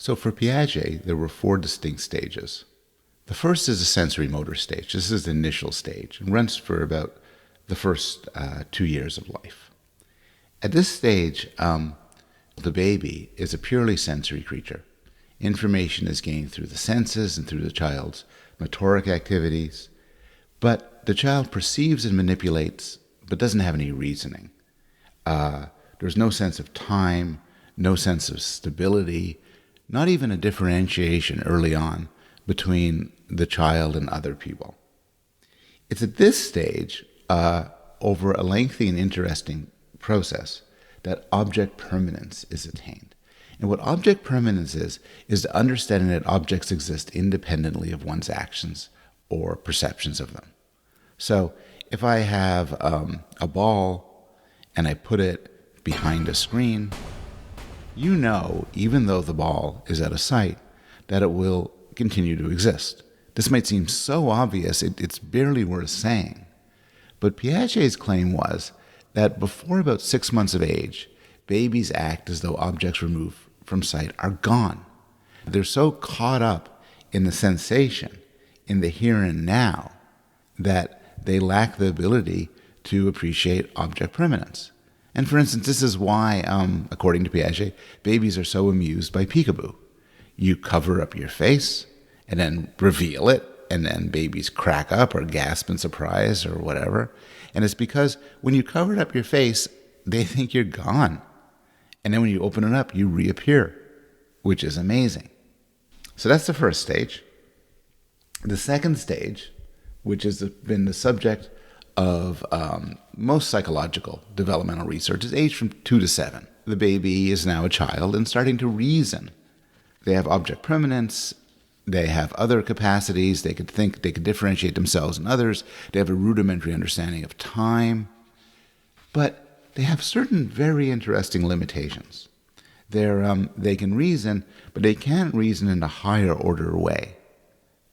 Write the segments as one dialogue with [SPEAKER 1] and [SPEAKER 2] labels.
[SPEAKER 1] So for Piaget, there were four distinct stages. The first is a sensory motor stage. This is the initial stage and runs for about the first 2 years of life. At this stage, the baby is a purely sensory creature. Information is gained through the senses and through the child's motoric activities, but the child perceives and manipulates, but doesn't have any reasoning. There's no sense of time, no sense of stability, not even a differentiation early on between the child and other people. It's at this stage, over a lengthy and interesting process, that object permanence is attained. And what object permanence is the understanding that objects exist independently of one's actions or perceptions of them. So if I have a ball and I put it behind a screen, you know, even though the ball is out of sight, that it will continue to exist. This might seem so obvious, it's barely worth saying. But Piaget's claim was that before about 6 months of age, babies act as though objects removed from sight are gone. They're so caught up in the sensation, in the here and now, that they lack the ability to appreciate object permanence. And for instance, this is why, according to Piaget, babies are so amused by peekaboo. You cover up your face and then reveal it, and then babies crack up or gasp in surprise or whatever. And it's because when you covered up your face, they think you're gone. And then when you open it up, you reappear, which is amazing. So that's the first stage. The second stage, which has been the subject of most psychological developmental research, is aged from 2 to 7. The baby is now a child and starting to reason. They have object permanence. They have other capacities. They could think, they could differentiate themselves and others. They have a rudimentary understanding of time. But they have certain very interesting limitations. They can reason, but they can't reason in a higher order way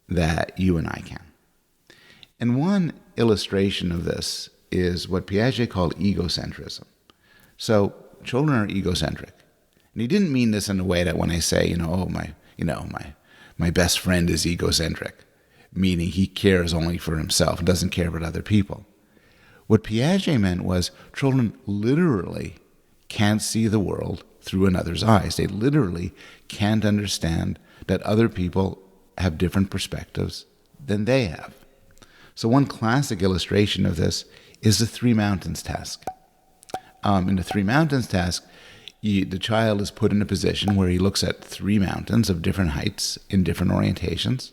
[SPEAKER 1] that you and I can. And one illustration of this is what Piaget called egocentrism. So children are egocentric. And he didn't mean this in a way that when I say, my best friend is egocentric, meaning he cares only for himself and doesn't care about other people. What Piaget meant was children literally can't see the world through another's eyes. They literally can't understand that other people have different perspectives than they have. So one classic illustration of this is the 3 mountains task. In the 3 mountains task, the child is put in a position where he looks at 3 mountains of different heights in different orientations,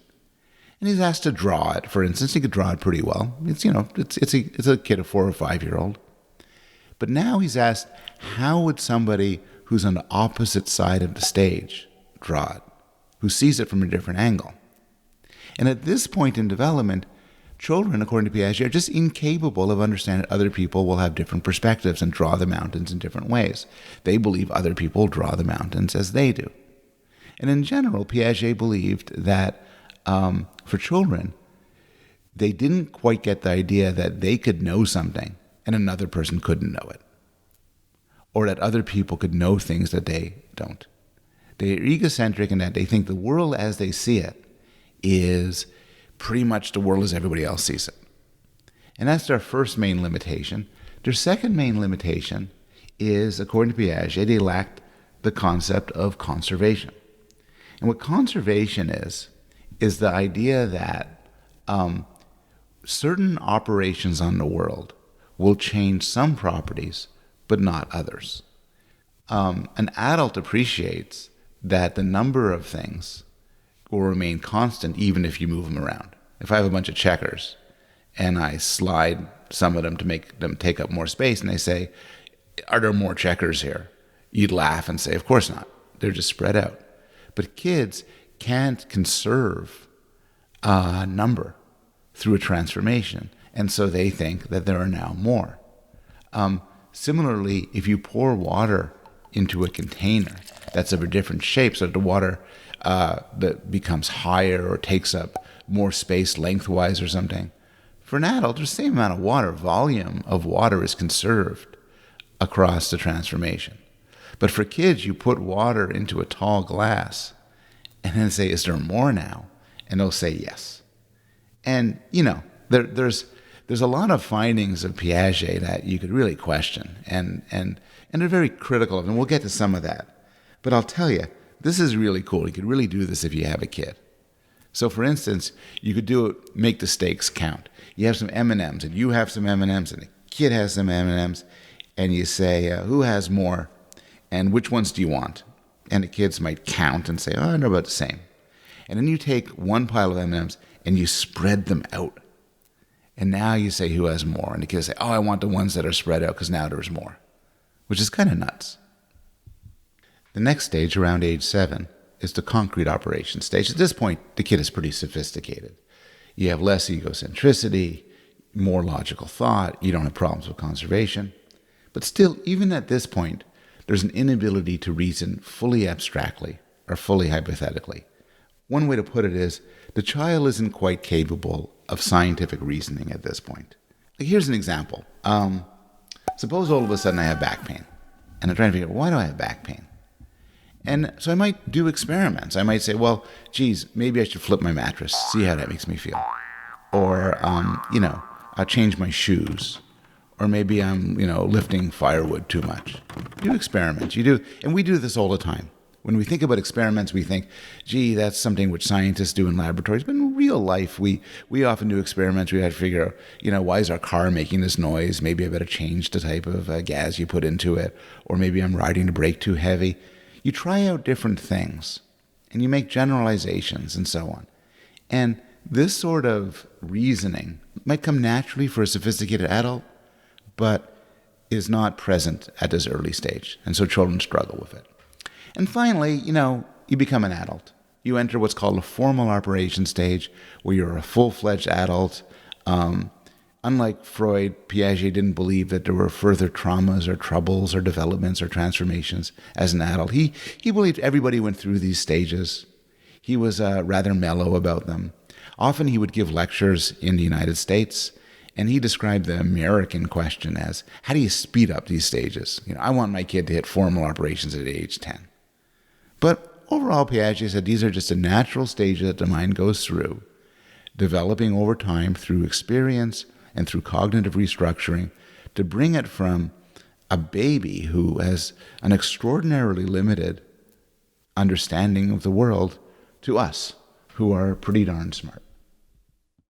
[SPEAKER 1] and he's asked to draw it. For instance, he could draw it pretty well. It's a kid, a 4 or 5 year old. But now he's asked, how would somebody who's on the opposite side of the stage draw it, who sees it from a different angle? And at this point in development, children, according to Piaget, are just incapable of understanding that other people will have different perspectives and draw the mountains in different ways. They believe other people draw the mountains as they do. And in general, Piaget believed that for children, they didn't quite get the idea that they could know something and another person couldn't know it, or that other people could know things that they don't. They're egocentric in that they think the world as they see it is pretty much the world as everybody else sees it. And that's their first main limitation. Their second main limitation is, according to Piaget, they lacked the concept of conservation. And what conservation is the idea that certain operations on the world will change some properties, but not others. An adult appreciates that the number of things will remain constant even if you move them around. If I have a bunch of checkers and I slide some of them to make them take up more space and they say, are there more checkers here? You'd laugh and say, of course not. They're just spread out. But kids can't conserve a number through a transformation. And so they think that there are now more. Similarly, if you pour water into a container that's of a different shape, so that the water that becomes higher or takes up more space lengthwise or something, for an adult, the same amount of water, volume of water is conserved across the transformation. But for kids, you put water into a tall glass, and then say, is there more now? And they'll say yes. And, you know, there's a lot of findings of Piaget that you could really question, and they're very critical of, and we'll get to some of that. But I'll tell you, this is really cool. You could really do this if you have a kid. So, for instance, you could do it, make the stakes count. You have some M&Ms, and you have some M&Ms, and the kid has some M&Ms, and you say, who has more, and which ones do you want? And the kids might count and say, oh, I know about the same. And then you take one pile of M&Ms, and you spread them out. And now you say, who has more? And the kids say, oh, I want the ones that are spread out because now there's more, which is kind of nuts. The next stage, around age 7, is the concrete operation stage. At this point, the kid is pretty sophisticated. You have less egocentricity, more logical thought. You don't have problems with conservation. But still, even at this point, there's an inability to reason fully abstractly or fully hypothetically. One way to put it is, the child isn't quite capable of scientific reasoning at this point. Like, here's an example. Suppose all of a sudden I have back pain, and I'm trying to figure out, why do I have back pain? And so I might do experiments. I might say, well, geez, maybe I should flip my mattress, see how that makes me feel. Or, I'll change my shoes. Or maybe I'm, lifting firewood too much. Do experiments. You do, and we do this all the time. When we think about experiments, we think, gee, that's something which scientists do in laboratories. But in real life, we often do experiments. We have to figure out, why is our car making this noise? Maybe I better change the type of gas you put into it. Or maybe I'm riding the brake too heavy. You try out different things, and you make generalizations and so on. And this sort of reasoning might come naturally for a sophisticated adult, but is not present at this early stage. And so children struggle with it. And finally, you become an adult. You enter what's called a formal operation stage, where you're a full-fledged adult. Unlike Freud, Piaget didn't believe that there were further traumas or troubles or developments or transformations as an adult. He believed everybody went through these stages. He was rather mellow about them. Often he would give lectures in the United States, and he described the American question as, how do you speed up these stages? I want my kid to hit formal operations at age 10. But overall, Piaget said these are just a natural stage that the mind goes through, developing over time through experience and through cognitive restructuring, to bring it from a baby who has an extraordinarily limited understanding of the world to us, who are pretty darn smart.